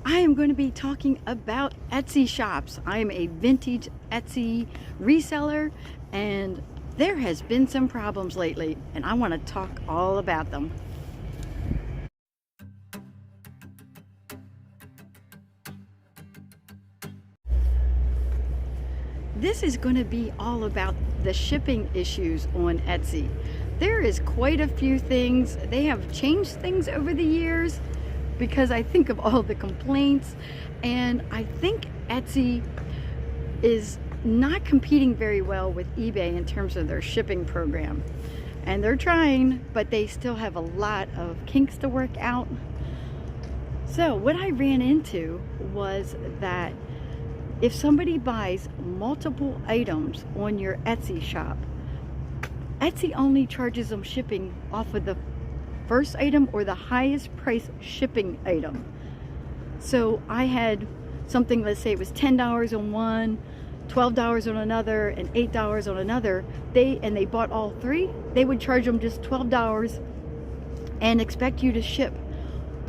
I am going to be talking about Etsy shops. I am a vintage Etsy reseller, and there has been some problems lately, and I want to talk all about them. This is going to be all about the shipping issues on Etsy. There is quite a few things. They have changed things over the years because I think of all the complaints, and I think Etsy is not competing very well with eBay in terms of their shipping program. And they're trying, but they still have a lot of kinks to work out. So what I ran into was that if somebody buys multiple items on your Etsy shop, Etsy only charges them shipping off of the first item or the highest price shipping item. So I had something, let's say it was $10 on one, $12 on another, and $8 on another. They bought all three, they would charge them just $12 and expect you to ship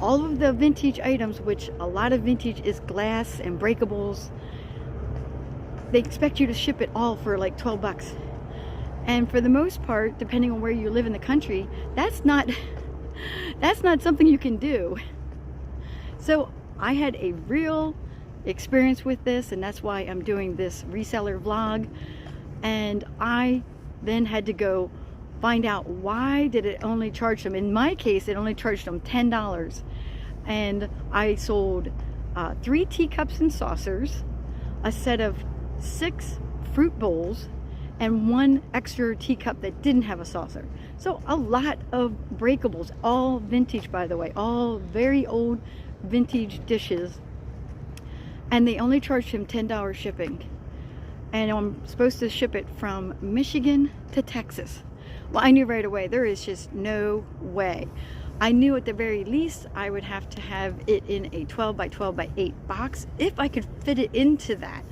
all of the vintage items, which a lot of vintage is glass and breakables. They expect you to ship it all for like 12 bucks. And for the most part, depending on where you live in the country, that's not something you can do. So I had a real experience with this, and that's why I'm doing this reseller vlog. And I then had to go find out, why did it only charge them? In my case, it only charged them $10. And I sold 3 teacups and saucers, a set of 6 fruit bowls, and 1 extra teacup that didn't have a saucer. So a lot of breakables, all vintage, by the way, all very old vintage dishes. And they only charged him $10 shipping. And I'm supposed to ship it from Michigan to Texas. Well, I knew right away, there is just no way. I knew at the very least I would have to have it in a 12 by 12 by 8 box if I could fit it into that.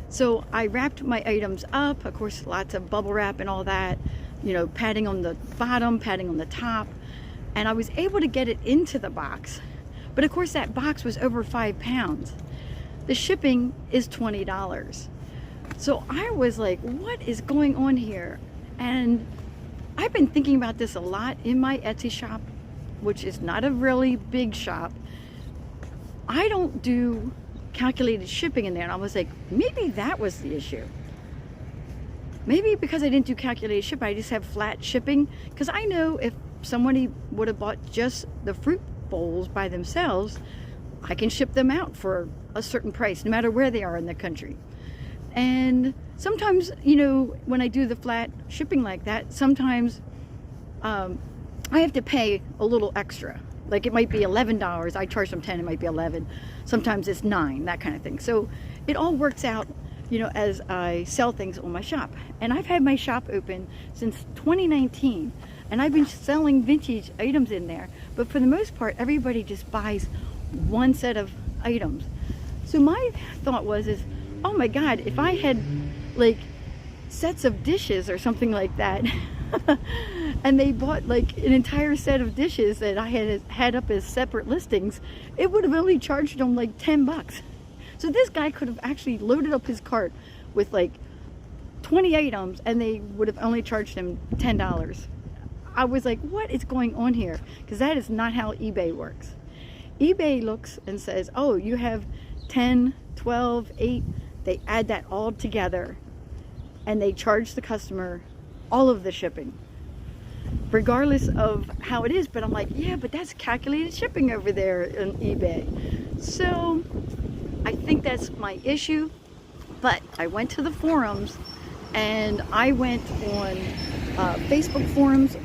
So I wrapped my items up, of course, lots of bubble wrap and all that, you know, padding on the bottom, padding on the top, and I was able to get it into the box. But of course, that box was over 5 pounds. The shipping is $20. So I was like, what is going on here? And I've been thinking about this a lot in my Etsy shop, which is not a really big shop. I don't do calculated shipping in there, and I was like, maybe that was the issue. Maybe because I didn't do calculated shipping, I just have flat shipping. Because I know if somebody would have bought just the fruit bowls by themselves, I can ship them out for a certain price no matter where they are in the country. And sometimes, you know, when I do the flat shipping like that, sometimes I have to pay a little extra. Like it might be $11, I charge them 10, it might be 11. Sometimes it's 9, that kind of thing. So it all works out, you know, as I sell things on my shop. And I've had my shop open since 2019, and I've been selling vintage items in there. But for the most part, everybody just buys one set of items. So my thought was, oh my God, if I had like sets of dishes or something like that, and they bought like an entire set of dishes that I had up as separate listings, it would have only charged them like 10 bucks. So this guy could have actually loaded up his cart with like 20 items, and they would have only charged him $10. I was like, what is going on here? Because that is not how eBay works. eBay looks and says, oh, you have 10, 12, 8. They add that all together, and they charge the customer all of the shipping, regardless of how it is. But I'm like, yeah, but that's calculated shipping over there on eBay. So I think that's my issue. But I went to the forums, and I went on Facebook forums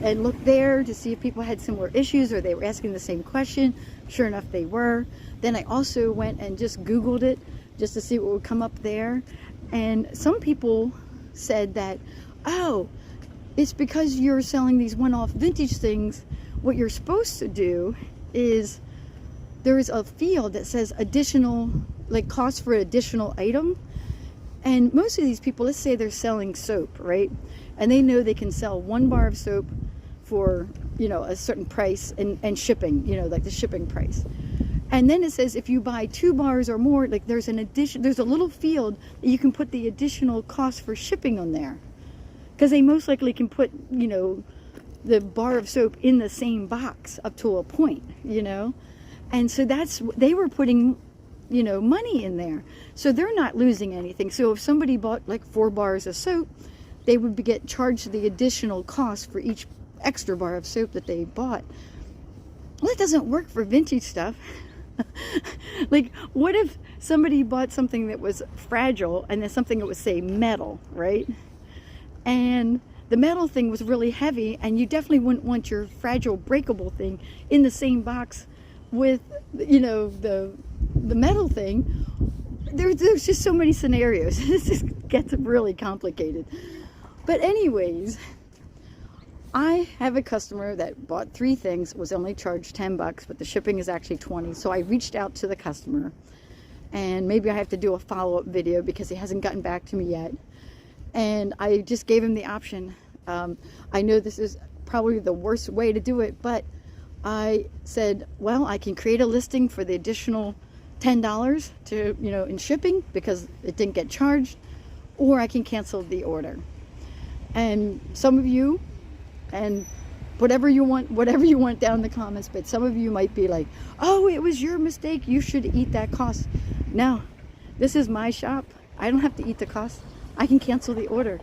and looked there to see if people had similar issues or they were asking the same question. Sure enough, they were. Then I also went and just Googled it just to see what would come up there. And some people said that, oh, it's because you're selling these one-off vintage things. What you're supposed to do is, there is a field that says additional, like cost for an additional item. And most of these people, let's say they're selling soap, right? And they know they can sell 1 bar of soap for, you know, a certain price and shipping, you know, like the shipping price. And then it says if you buy 2 bars or more, like there's a little field that you can put the additional cost for shipping on there. Because they most likely can put, you know, the bar of soap in the same box up to a point, you know. And so they were putting, you know, money in there. So they're not losing anything. So if somebody bought like 4 bars of soap, they would get charged the additional cost for each extra bar of soap that they bought. Well, it doesn't work for vintage stuff. Like, what if somebody bought something that was fragile and then something that was, say, metal, right? And the metal thing was really heavy, and you definitely wouldn't want your fragile, breakable thing in the same box with, you know, the metal thing. There's just so many scenarios. This just gets really complicated. But anyways, I have a customer that bought 3 things, was only charged $10, but the shipping is actually $20. So I reached out to the customer, and maybe I have to do a follow-up video because he hasn't gotten back to me yet. And I just gave him the option. I know this is probably the worst way to do it, but I said, well, I can create a listing for the additional $10 to, you know, in shipping because it didn't get charged, or I can cancel the order. And some of you, and whatever you want down in the comments, but some of you might be like, oh, it was your mistake, you should eat that cost. No, this is my shop. I don't have to eat the cost. I can cancel the order.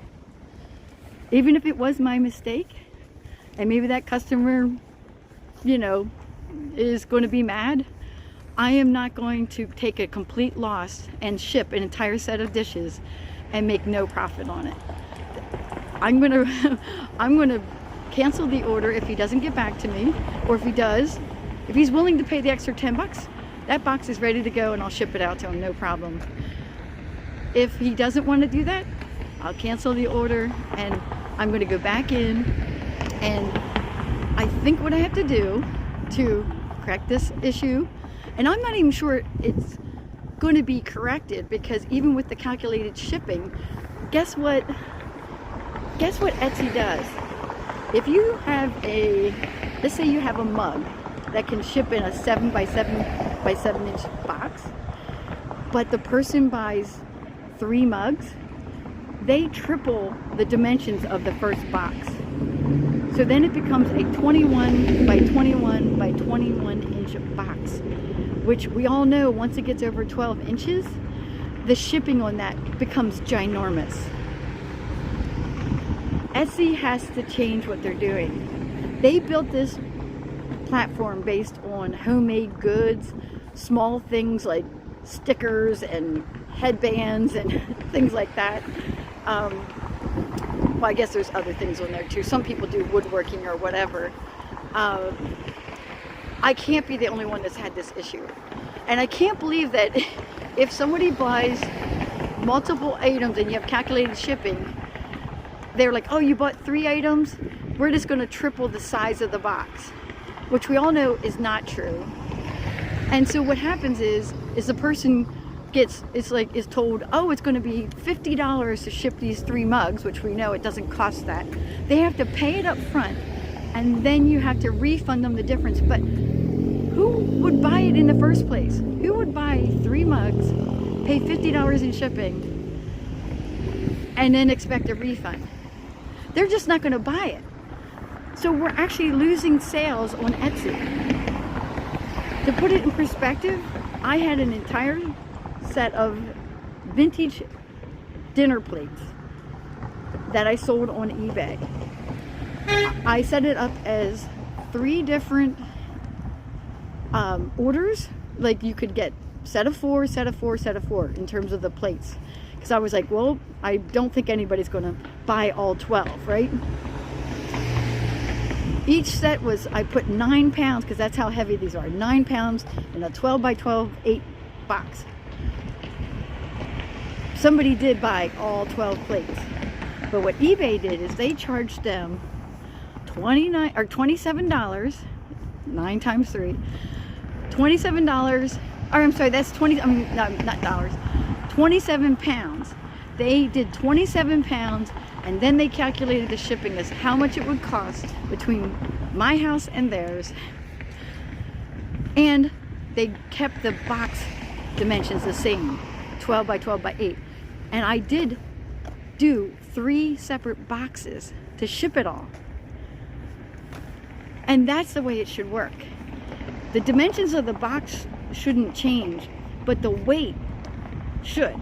Even if it was my mistake, and maybe that customer, you know, is going to be mad, I am not going to take a complete loss and ship an entire set of dishes and make no profit on it. I'm gonna cancel the order if he doesn't get back to me, or if he does, if he's willing to pay the extra $10, that box is ready to go and I'll ship it out to him, no problem. If he doesn't want to do that, I'll cancel the order and I'm going to go back in, and I think what I have to do to correct this issue, and I'm not even sure it's going to be corrected, because even with the calculated shipping, guess what Etsy does? If you have let's say you have a mug that can ship in a 7 by 7 by 7 inch box, but the person buys 3 mugs, they triple the dimensions of the first box. So then it becomes a 21 by 21 by 21 inch box, which we all know once it gets over 12 inches, the shipping on that becomes ginormous. Etsy has to change what they're doing. They built this platform based on homemade goods, small things like stickers and headbands and things like that. Well, I guess there's other things on there too. Some people do woodworking or whatever. I can't be the only one that's had this issue. And I can't believe that if somebody buys multiple items and you have calculated shipping, they're like, oh, you bought 3 items? We're just going to triple the size of the box, which we all know is not true. And so what happens is the person is told, oh, it's going to be $50 to ship these 3 mugs, which we know it doesn't cost that. They have to pay it up front, and then you have to refund them the difference. But who would buy it in the first place? Who would buy 3 mugs, pay $50 in shipping, and then expect a refund? They're just not going to buy it. So we're actually losing sales on Etsy. To put it in perspective, I had an entire set of vintage dinner plates that I sold on eBay. I set it up as 3 different orders. Like you could get set of 4, set of 4, set of 4 in terms of the plates. Because I was like, well, I don't think anybody's going to buy all 12, right? Each set was, I put 9 pounds, because that's how heavy these are, 9 pounds in a 12 by 12 8 box. Somebody did buy all 12 plates. But what eBay did is they charged them $27, 9 times 3, $27, or I'm sorry, that's 20, I mean, not dollars, 27 pounds. They did 27 pounds, and then they calculated the shipping as how much it would cost between my house and theirs. And they kept the box dimensions the same, 12 by 12 by 8. And I did do 3 separate boxes to ship it all. And that's the way it should work. The dimensions of the box shouldn't change, but the weight should.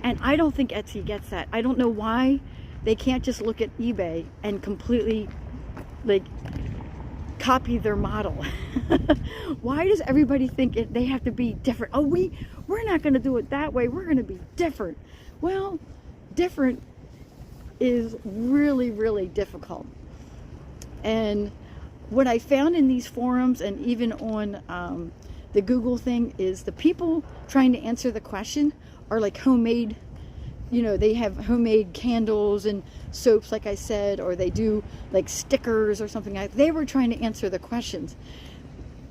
And I don't think Etsy gets that. I don't know why they can't just look at eBay and completely like copy their model. Why does everybody think they have to be different? Oh, we're not going to do it that way. We're going to be different. Well, different is really, really difficult. And what I found in these forums and even on the Google thing is the people trying to answer the question are like homemade, you know, they have homemade candles and soaps, like I said, or they do like stickers or something like that. They were trying to answer the questions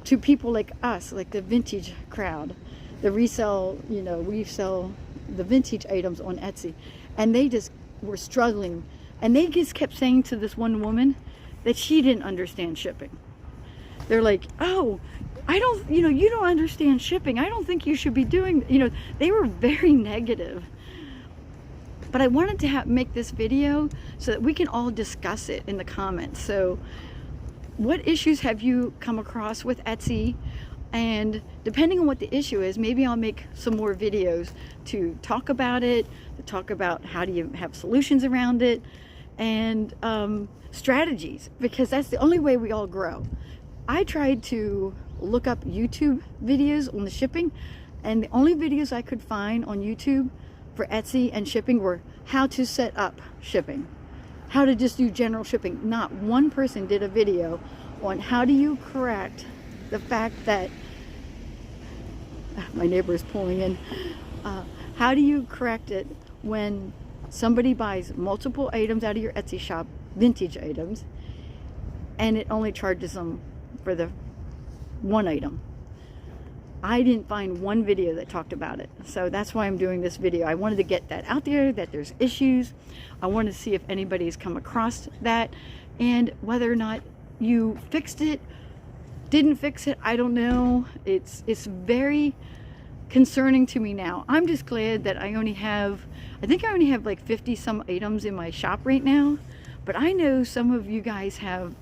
to people like us, like the vintage crowd, the resell, you know, we sell the vintage items on Etsy, and they just were struggling. And they just kept saying to this one woman that she didn't understand shipping. They're like, oh, I don't, you know, you don't understand shipping. I don't think you should be doing, you know, they were very negative. But I wanted to make this video so that we can all discuss it in the comments. So what issues have you come across with Etsy? And depending on what the issue is, maybe I'll make some more videos to talk about it, to talk about how do you have solutions around it, and strategies, because that's the only way we all grow. I tried to look up YouTube videos on the shipping, and the only videos I could find on YouTube for Etsy and shipping were how to set up shipping, how to just do general shipping. Not one person did a video on how do you correct the fact that my neighbor is pulling in. How do you correct it when somebody buys multiple items out of your Etsy shop, vintage items, and it only charges them for the one item? I didn't find one video that talked about it. So that's why I'm doing this video. I wanted to get that out there, that there's issues. I wanted to see if anybody's come across that, and whether or not you fixed it, didn't fix it, I don't know. It's very concerning to me now. I'm just glad that I only have, I think I only have like 50 some items in my shop right now, but I know some of you guys have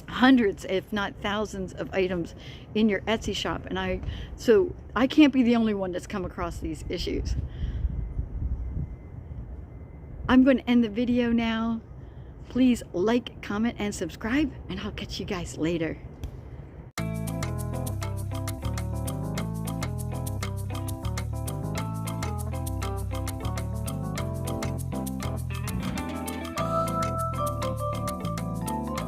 hundreds, if not thousands, of items in your Etsy shop, and so I can't be the only one that's come across these issues. I'm going to end the video now. Please like, comment, and subscribe, and I'll catch you guys later.